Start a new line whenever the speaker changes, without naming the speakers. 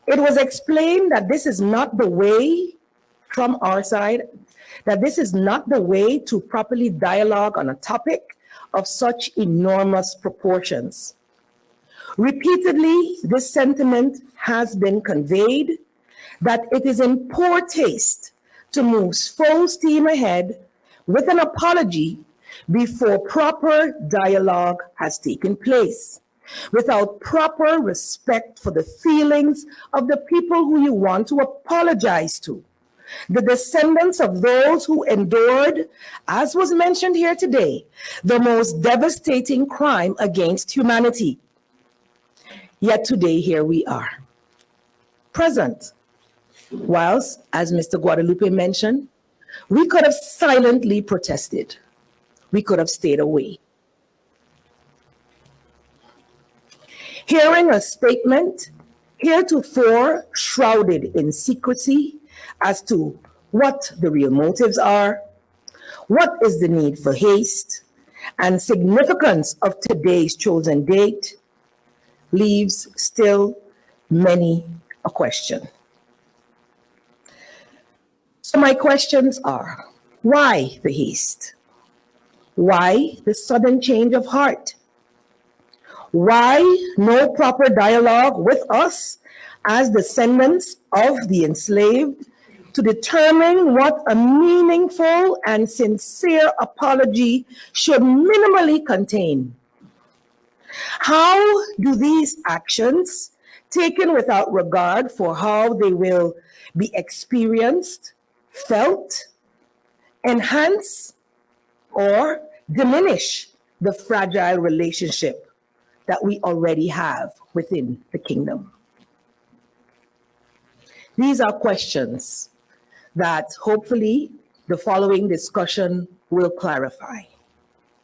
It was explained that this is not the way, from our side, that this is not the way to properly dialogue on a topic of such enormous proportions. Repeatedly, this sentiment has been conveyed that it is in poor taste to move full steam ahead with an apology before proper dialogue has taken place, without proper respect for the feelings of the people who you want to apologize to, the descendants of those who endured, as was mentioned here today, the most devastating crime against humanity. Yet today, here we are, present. Whilst, as Mr. Guadalupe mentioned, we could have silently protested. We could have stayed away. Hearing a statement heretofore shrouded in secrecy as to what the real motives are, what is the need for haste, and significance of today's chosen date, leaves still many a question. So my questions are, why the haste? Why the sudden change of heart? Why no proper dialogue with us as descendants of the enslaved to determine what a meaningful and sincere apology should minimally contain? How do these actions, taken without regard for how they will be experienced, felt, enhance, or diminish the fragile relationship that we already have within the kingdom? These are questions that hopefully the following discussion will clarify.